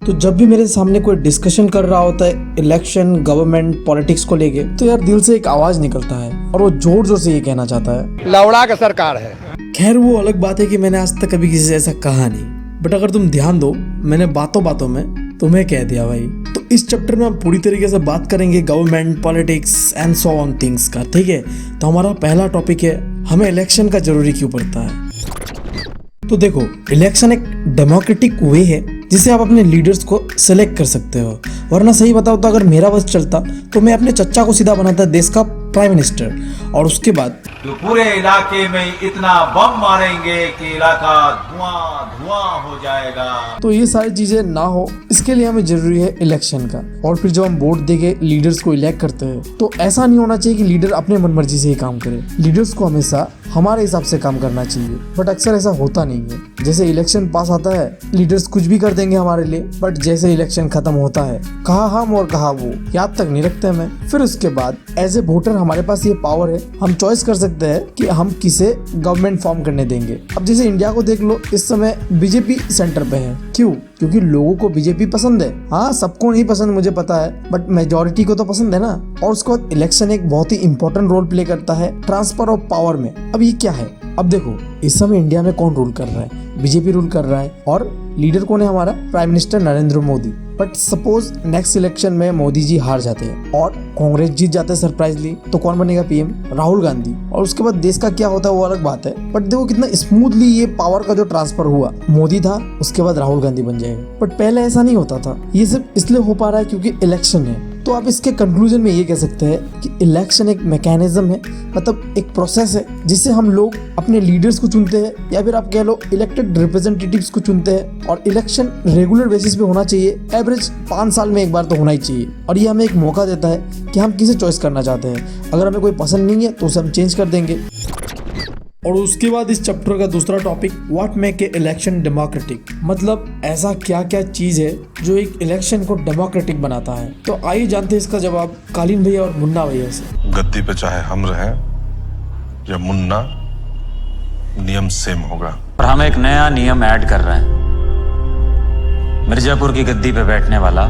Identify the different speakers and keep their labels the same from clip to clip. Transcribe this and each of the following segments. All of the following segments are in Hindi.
Speaker 1: तो जब भी मेरे सामने कोई डिस्कशन कर रहा होता है इलेक्शन, गवर्नमेंट, पॉलिटिक्स को लेके, तो यार दिल से एक आवाज निकलता है और वो जोर जोर से ये कहना चाहता है,
Speaker 2: लौड़ा का सरकार है।
Speaker 1: खैर वो अलग बात है कि मैंने आज तक कभी किसी से ऐसा कहा नहीं, बट अगर तुम ध्यान दो, मैंने बातों बातों में तुम्हें कह दिया भाई। तो इस चैप्टर में हम पूरी तरीके से बात करेंगे government, politics and so on things का, ठीक है। तो हमारा पहला टॉपिक है, हमें इलेक्शन का जरूरी क्यों पड़ता है। तो देखो, इलेक्शन एक डेमोक्रेटिक वे है जिसे आप अपने लीडर्स को सिलेक्ट कर सकते हो, वरना सही बताओ तो अगर मेरा बस चलता तो मैं अपने चच्चा को सीधा बनाता देश का प्राइम मिनिस्टर, और उसके बाद
Speaker 3: तो पूरे इलाके में इतना बम मारेंगे कि इलाका धुआं धुआं हो जाएगा।
Speaker 1: तो ये सारी चीजें ना हो, इसके लिए हमें जरूरी है इलेक्शन का। और फिर जब हम वोट देके लीडर्स को इलेक्ट करते हैं तो ऐसा नहीं होना चाहिए कि लीडर अपने मनमर्जी से ही काम करे। लीडर्स को हमेशा हमारे हिसाब से काम करना चाहिए, बट अक्सर ऐसा होता नहीं है। जैसे इलेक्शन पास आता है, लीडर्स कुछ भी कर देंगे हमारे लिए, बट जैसे इलेक्शन खत्म होता है, कहा हम और कहा वो, याद तक नहीं रखते हमें। फिर उसके बाद एज ए वोटर हमारे पास ये पावर है, हम चॉइस कर सकते हैं कि हम किसे गवर्नमेंट फॉर्म करने देंगे। अब जैसे इंडिया को देख लो, इस समय बीजेपी सेंटर पे है। क्यों? क्योंकि लोगों को बीजेपी पसंद है। हाँ, सबको नहीं पसंद मुझे पता है, बट मेजोरिटी को तो पसंद है ना। और उसके बाद इलेक्शन एक बहुत ही इंपॉर्टेंट रोल प्ले करता है ट्रांसफर ऑफ पावर में। अब ये क्या है? अब देखो, इस समय इंडिया में कौन रूल कर रहा है? बीजेपी रूल कर रहा है, और लीडर कौन है हमारा? Prime minister Narendra Modi. But suppose next election में मोदी जी हार जाते हैं और कांग्रेस जीत जाते हैं सरप्राइजली, तो कौन बनेगा पीएम? राहुल गांधी। और उसके बाद देश का क्या होता है वो अलग बात है, बट देखो कितना स्मूथली ये पावर का जो ट्रांसफर हुआ। मोदी था, उसके बाद राहुल गांधी बन जाएगा। बट पहले ऐसा नहीं होता था। ये सिर्फ इसलिए हो पा रहा है क्योंकि इलेक्शन है। तो आप इसके कंक्लूजन में ये कह सकते हैं कि इलेक्शन एक मैकेनिज्म है, मतलब एक प्रोसेस है जिससे हम लोग अपने लीडर्स को चुनते हैं, या फिर आप कह लो इलेक्टेड रिप्रेजेंटेटिव्स को चुनते हैं। और इलेक्शन रेगुलर बेसिस पे होना चाहिए, एवरेज 5 साल में एक बार तो होना ही चाहिए। और ये हमें एक मौका देता है कि हम किसे चॉइस करना चाहते हैं। अगर हमें कोई पसंद नहीं है तो उसे हम चेंज कर देंगे। और उसके बाद इस चैप्टर का दूसरा topic, what make a election democratic, मतलब ऐसा क्या क्या चीज है जो एक इलेक्शन को डेमोक्रेटिक बनाता है। तो आइए जानते हैं इसका जवाब कालीन भैया और मुन्ना भैया से।
Speaker 4: गद्दी पे चाहे हम रहें या मुन्ना, नियम सेम होगा।
Speaker 5: और हम एक नया नियम ऐड कर रहे हैं, मिर्जापुर की गद्दी पे बैठने वाला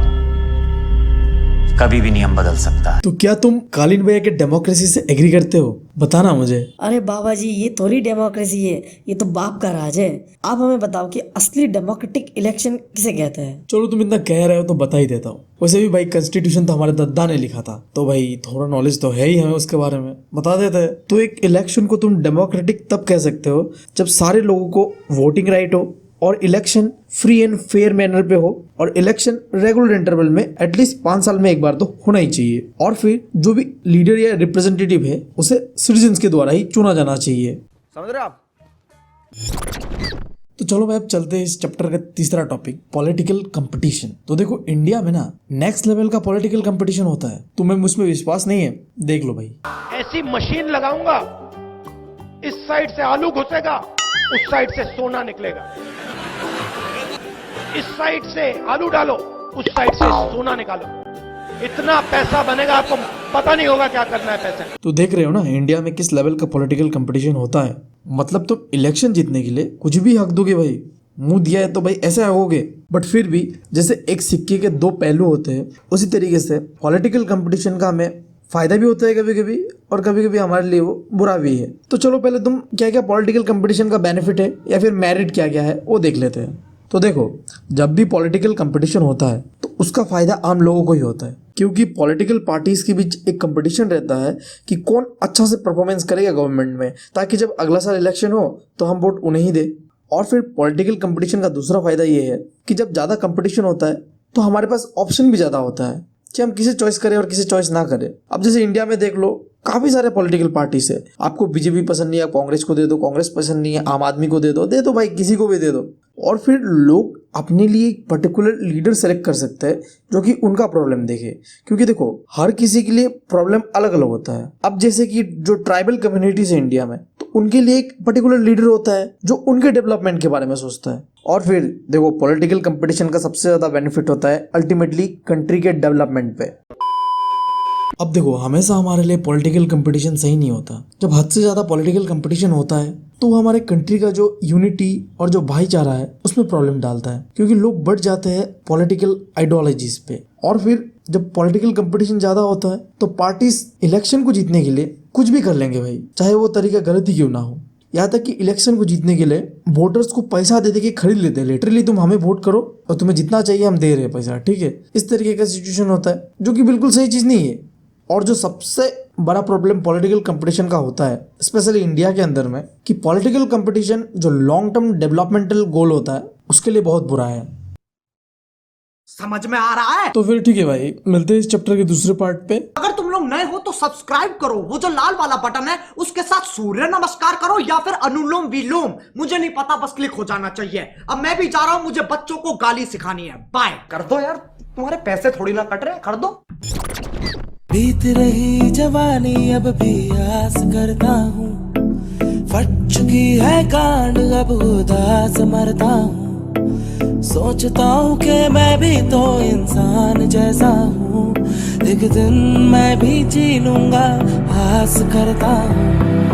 Speaker 5: कभी भी नियम बदल सकता है।
Speaker 1: तो क्या तुम कालीन भैया के डेमोक्रेसी से एग्री करते हो? बताना मुझे।
Speaker 6: अरे बाबा जी, ये थोड़ी डेमोक्रेसी है, ये तो बाप का राज है। आप हमें बताओ कि असली डेमोक्रेटिक इलेक्शन किसे कहते हैं?
Speaker 1: चलो तुम इतना कह रहे हो तो बता ही देता हूँ। वैसे भी भाई कॉन्स्टिट्यूशन तो हमारे दादा ने लिखा था, तो भाई थोड़ा नॉलेज तो है ही हमें उसके बारे में, बता देते हैं। तो एक इलेक्शन को तुम डेमोक्रेटिक तब कह सकते हो जब सारे लोगों को वोटिंग राइट हो, और election free and fair manner पे हो, और इलेक्शन रेगुलर इंटरवल में एटलीस्ट 5 साल में एक बार तो होना ही चाहिए। और फिर जो भी लीडर या रिप्रेजेंटेटिव है उसे सिटीजन्स के द्वारा ही चुना जाना चाहिए।
Speaker 2: समझ रहे आप?
Speaker 1: तो चलो भाई अब चलते हैं इस चैप्टर का तीसरा टॉपिक, पॉलिटिकल कंपटीशन। तो देखो, इंडिया में ना नेक्स्ट लेवल का पॉलिटिकल कंपटीशन होता है। तुम्हें मुझ में विश्वास नहीं है? देख लो भाई,
Speaker 2: ऐसी मशीन लगाऊंगा, इस साइड से आलू घुसेगा, उस साइड से सोना निकलेगा। इस साइड से आलू डालो, उस साइड से सोना निकालो। इतना पैसा बनेगा, आपको पता नहीं होगा क्या करना है पैसे।
Speaker 1: तो देख रहे हो ना इंडिया में किस लेवल का पॉलिटिकल कंपटीशन होता है। मतलब तुम इलेक्शन जीतने के लिए कुछ भी हक दोगे भाई, मुंह दिया है तो भाई ऐसे होगे। बट फिर भी जैसे एक सिक्के के 2 पहलू होते हैं, उसी तरीके से पॉलिटिकल कंपटीशन का हमें फायदा भी होता है कभी कभी, और कभी कभी हमारे लिए वो बुरा भी है। तो चलो पहले तुम क्या क्या पॉलिटिकल कंपटीशन का बेनिफिट है या फिर मेरिट क्या क्या है वो देख लेते हैं। तो देखो, जब भी पॉलिटिकल कंपटीशन होता है तो उसका फायदा आम लोगों को ही होता है, क्योंकि पॉलिटिकल पार्टीज के बीच एक कंपटीशन रहता है कि कौन अच्छा से परफॉर्मेंस करेगा गवर्नमेंट में, ताकि जब अगला साल इलेक्शन हो तो हम वोट उन्हें ही दे। और फिर पॉलिटिकल कंपटीशन का दूसरा फायदा ये है कि जब ज़्यादा कंपटीशन होता है तो हमारे पास ऑप्शन भी ज़्यादा होता है कि हम किसे चॉइस करें और किसे चॉइस ना करें। अब जैसे इंडिया में देख लो, काफी सारे पॉलिटिकल पार्टीज है। आपको बीजेपी पसंद नहीं है, कांग्रेस को दे दो, कांग्रेस पसंद नहीं है, आम आदमी को दे दो भाई, किसी को भी दे दो। और फिर लोग अपने लिए एक पर्टिकुलर लीडर सेलेक्ट कर सकते हैं जो कि उनका प्रॉब्लम देखे, क्योंकि देखो हर किसी के लिए प्रॉब्लम अलग अलग होता है। अब जैसे कि जो ट्राइबल कम्युनिटीज है इंडिया में, तो उनके लिए एक पर्टिकुलर लीडर होता है जो उनके डेवलपमेंट के बारे में सोचता है। और फिर देखो, पॉलिटिकल कंपटीशन का सबसे ज्यादा बेनिफिट होता है अल्टीमेटली कंट्री के डेवलपमेंट पे। अब देखो, हमेशा हमारे लिए पॉलिटिकल कंपटीशन सही नहीं होता। जब हद से ज़्यादा पॉलिटिकल कंपटीशन होता है तो वो हमारे कंट्री का जो यूनिटी और जो भाईचारा है उसमें प्रॉब्लम डालता है, क्योंकि लोग बढ़ जाते हैं पॉलिटिकल आइडियोलॉजीज पे। और फिर जब पॉलिटिकल कंपटीशन ज्यादा होता है तो पार्टीज इलेक्शन को जीतने के लिए कुछ भी कर लेंगे भाई, चाहे वो तरीका गलत ही क्यों ना हो। यहाँ तक कि इलेक्शन को जीतने के लिए वोटर्स को पैसा दे के खरीद लेते हैं, लिटरली तुम हमें वोट करो और तुम्हें जितना चाहिए हम दे रहे हैं पैसा, ठीक है। इस तरीके का सिचुएशन होता है जो कि बिल्कुल सही चीज नहीं है। और जो सबसे बड़ा प्रॉब्लम पॉलिटिकल कंपटीशन का होता है स्पेशली इंडिया के अंदर में, कि पॉलिटिकल कंपटीशन जो लॉन्ग टर्म डेवलपमेंटल गोल होता है उसके लिए बहुत बुरा है।
Speaker 7: समझ में आ रहा है?
Speaker 1: तो फिर ठीक है भाई, मिलते हैं इस चैप्टर के दूसरे पार्ट पे।
Speaker 7: अगर तुम लोग नए हो तो सब्सक्राइब करो, वो जो लाल वाला बटन है उसके साथ सूर्य नमस्कार करो या फिर अनुलोम विलोम, मुझे नहीं पता, बस क्लिक हो जाना चाहिए। अब मैं भी जा रहा हूं, मुझे बच्चों को गाली सिखानी है। बाय। कर दो यार, तुम्हारे पैसे थोड़ी ना कट रहे, कर दो।
Speaker 8: बीत रही जवानी अब भी आस करता हूँ, फट चुकी है कांड अब उदास मरता हूँ। सोचता हूँ कि मैं भी तो इंसान जैसा हूँ, एक दिन मैं भी जी लूंगा आस करता हूँ।